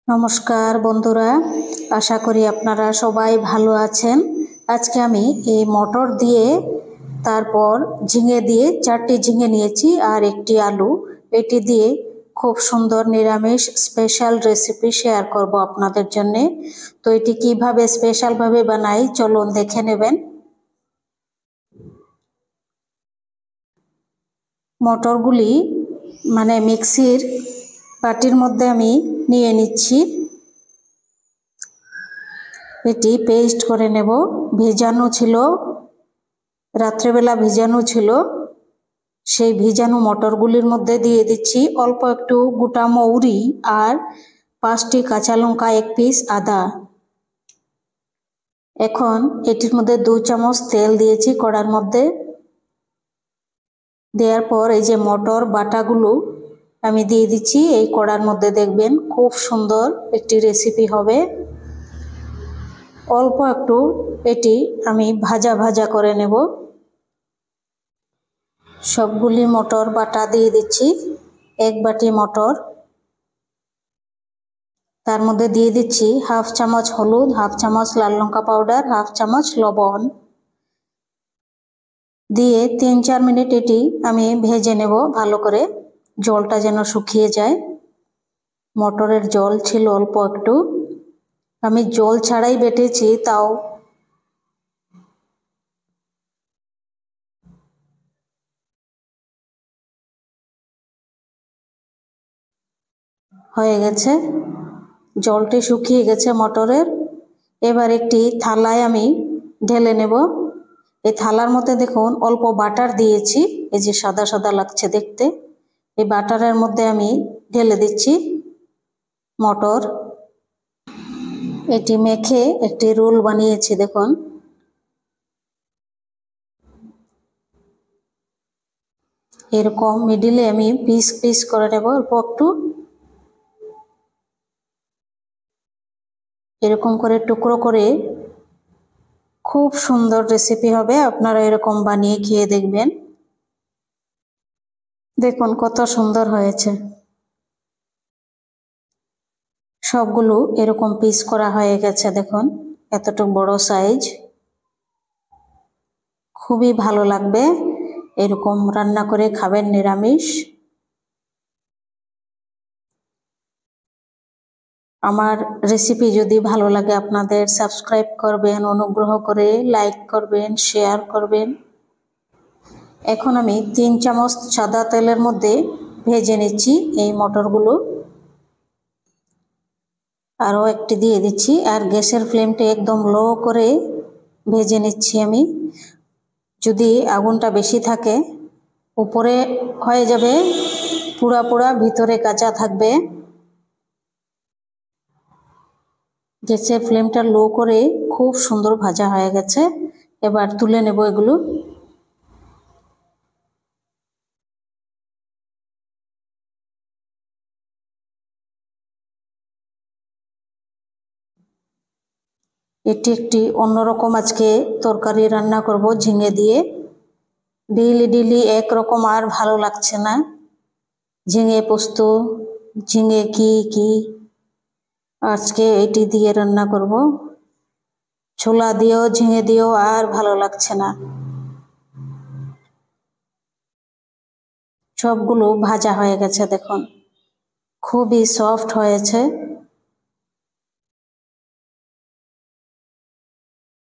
নমস্কার বন্ধুরা, আশা করি আপনারা সবাই ভালো আছেন। আজকে আমি এই মটর দিয়ে তারপর ঝিঙে দিয়ে 4টি ঝিঙে নিয়েছি আর একটি আলু, এটি দিয়ে খুব সুন্দর নিরামিষ স্পেশাল রেসিপি শেয়ার করব আপনাদের জন্য। তো এটি কিভাবে স্পেশালভাবে বানাই চলুন দেখে নেবেন। মটরগুলি মিক্সির বাটির মধ্যে আমি নিয়ে নিচ্ছি। এটি পেস্ট করে নেব। ভিজানো ছিল, রাত্রেবেলা ভিজানো ছিল, সেই ভিজানো মটরগুলির মধ্যে দিয়ে দিচ্ছি অল্প একটু গোটা মৌরি আর 5টি কাঁচা লঙ্কা, 1 পিস আদা। এখন এটির মধ্যে 2 চামচ তেল দিয়েছি কড়ার মধ্যে। দেওয়ার পর এই যে মটর বাটাগুলো আমি দিয়ে দিচ্ছি এই কড়ার মধ্যে। দেখবেন খুব সুন্দর একটি রেসিপি হবে। অল্প একটু এটি আমি ভাজা ভাজা করে নেব। সবগুলি মটর বাটা দিয়ে দিচ্ছি। 1 বাটি মটর, তার মধ্যে দিয়ে দিচ্ছি 1/2 চামচ হলুদ, 1/2 চামচ লাল লঙ্কা পাউডার, 1/2 চামচ লবণ দিয়ে 3-4 মিনিট এটি আমি ভেজে নেব ভালো করে, জলটা যেন শুকিয়ে যায়। মটরের জল ছিল অল্প একটু, আমি জল ছাড়াই বেটেছি, তাও হয়ে গেছে, জলটি শুকিয়ে গেছে মটরের। এবার একটি থালায় আমি ঢেলে নেব। এই থালার মধ্যে দেখুন অল্প বাটার দিয়েছি, এই যে সাদা সাদা লাগছে দেখতে। এই বাটারের মধ্যে আমি ঢেলে দিচ্ছি মটর। এটি মেখে একটি রোল বানিয়েছি দেখুন। এরকম মিডিলে আমি পিস পিস করে নেব অল্প একটু, এরকম করে টুকরো করে। খুব সুন্দর রেসিপি হবে, আপনারা এরকম বানিয়ে খেয়ে দেখবেন। দেখুন কত সুন্দর হয়েছে। সবগুলো এরকম পিস করা হয়ে গেছে দেখুন, এতটুকু বড় সাইজ। খুবই ভালো লাগবে এরকম রান্না করে খাবেন নিরামিষ। আমার রেসিপি যদি ভালো লাগে আপনাদের সাবস্ক্রাইব করবেন, অনুগ্রহ করে লাইক করবেন, শেয়ার করবেন। এখন আমি 3 চামচ সাদা তেলের মধ্যে ভেজে নিচ্ছি এই মটরগুলো। আরও একটি দিয়ে দিচ্ছি আর গ্যাসের ফ্লেমটা একদম লো করে ভেজে নিচ্ছি আমি। যদি আগুনটা বেশি থাকে উপরে হয়ে যাবে পুড়া পোড়া, ভিতরে কাঁচা থাকবে। গ্যাসের ফ্লেমটা লো করে খুব সুন্দর ভাজা হয়ে গেছে। এবার তুলে নেব এগুলো। এটি একটি অন্যরকম আজকে তরকারি রান্না করব ঝিঙে দিয়ে। ডেইলি ডেইলি একরকম আর ভালো লাগছে না। ঝিঙে পোস্ত, ঝিঙে কি আজকে এটি দিয়ে রান্না করব। ছোলা দিয়েও ঝিঙে দিয়েও আর ভালো লাগছে না। সবগুলো ভাজা হয়ে গেছে দেখুন, খুবই সফট হয়েছে,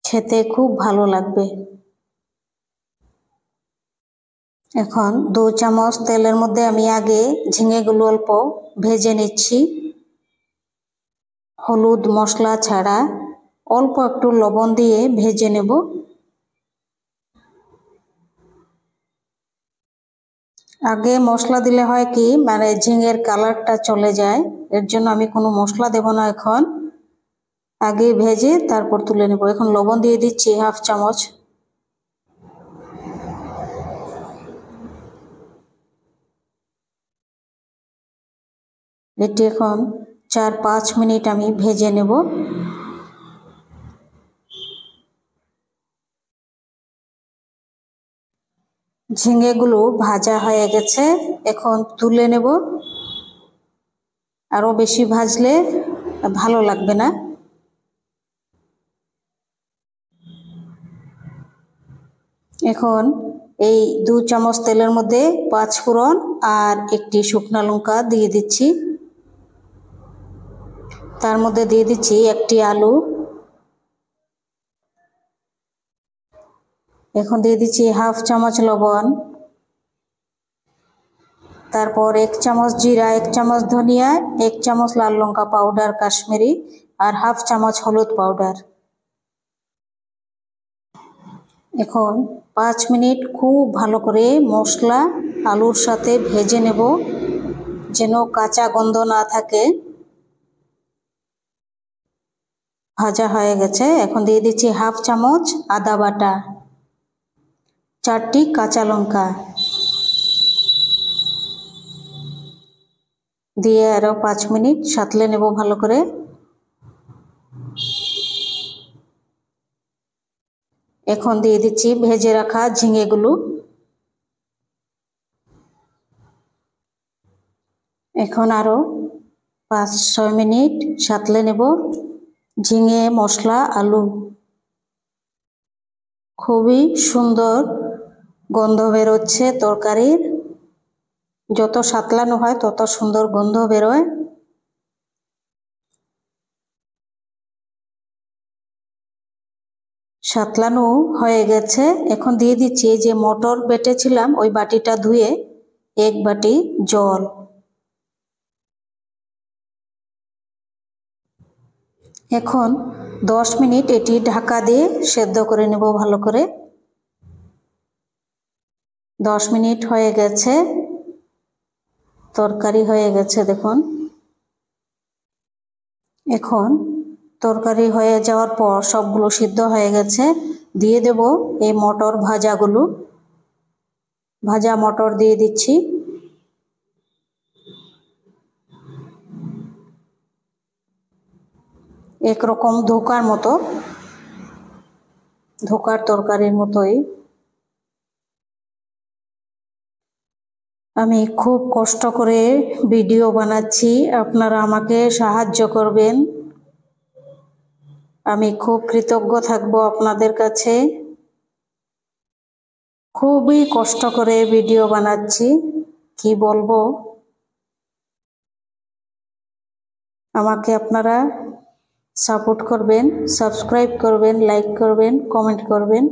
খেতে খুব ভালো লাগবে। এখন 2 চামচ তেলের মধ্যে আমি আগে ঝিঙেগুলো অল্প ভেজে নিচ্ছি, হলুদ মশলা ছাড়া অল্প একটু লবণ দিয়ে ভেজে নেব। আগে মশলা দিলে হয় কি ঝিঙের কালারটা চলে যায়, এর জন্য আমি কোনো মশলা দেব না এখন। আগে ভেজে তারপর তুলে নেব। এখন লবণ দিয়ে দিচ্ছি 1/2 চামচ। এটি এখন 4-5 মিনিট আমি ভেজে নেব। ঝিঙেগুলো ভাজা হয়ে গেছে, এখন তুলে নেব। আরও বেশি ভাজলে ভালো লাগবে না। এখন এই 2 চামচ তেলের মধ্যে 5 ফোড়ন আর একটি শুকনো লঙ্কা দিয়ে দিচ্ছি। তার মধ্যে দিয়ে দিচ্ছি একটি আলু। এখন দিয়ে দিচ্ছি হাফ চামচ লবণ, তারপর 1 চামচ জিরা, 1 চামচ ধনিয়া, 1 চামচ লাল লঙ্কা পাউডার কাশ্মীরি আর হাফ চামচ হলুদ পাউডার। এখন 5 মিনিট খুব ভালো করে মশলা আলুর সাথে ভেজে নেব, যেন কাঁচা গন্ধ না থাকে। ভাজা হয়ে গেছে। এখন দিয়ে দিচ্ছি হাফ চামচ আদা বাটা, 4টি কাঁচা লঙ্কা দিয়ে আরও 5 মিনিট সাঁতলে নেব ভালো করে। এখন দিয়ে দিচ্ছি ভেজে রাখা ঝিঙেগুলো। এখন আরও 5-6 মিনিট সাঁতলে নেব ঝিঙে, মশলা, আলু। খুবই সুন্দর গন্ধ বেরোচ্ছে তরকারির। যত সাঁতলানো হয় তত সুন্দর গন্ধ বেরোয়। সাঁতলানো হয়ে গেছে। এখন দিয়ে দিচ্ছি যে মটর বেটেছিলাম ওই বাটিটা ধুয়ে 1 বাটি জল। এখন 10 মিনিট এটি ঢাকা দিয়ে সেদ্ধ করে নেব ভালো করে। 10 মিনিট হয়ে গেছে, তরকারি হয়ে গেছে দেখুন। এখন তরকারি হয়ে যাওয়ার পর সবগুলো সিদ্ধ হয়ে গেছে, দিয়ে দেব এই মটর ভাজাগুলো। ভাজা মটর দিয়ে দিচ্ছি। একরকম ধোকার মতো, ধোকার তরকারির মতোই। আমি খুব কষ্ট করে ভিডিও বানাচ্ছি, আপনারা আমাকে সাহায্য করবেন। আমি খুব কৃতজ্ঞ থাকব আপনাদের কাছে। খুবই কষ্ট করে ভিডিও বানাচ্ছি, কি বলবো। আমাকে আপনারা সাপোর্ট করবেন, সাবস্ক্রাইব করবেন, লাইক করবেন, কমেন্ট করবেন।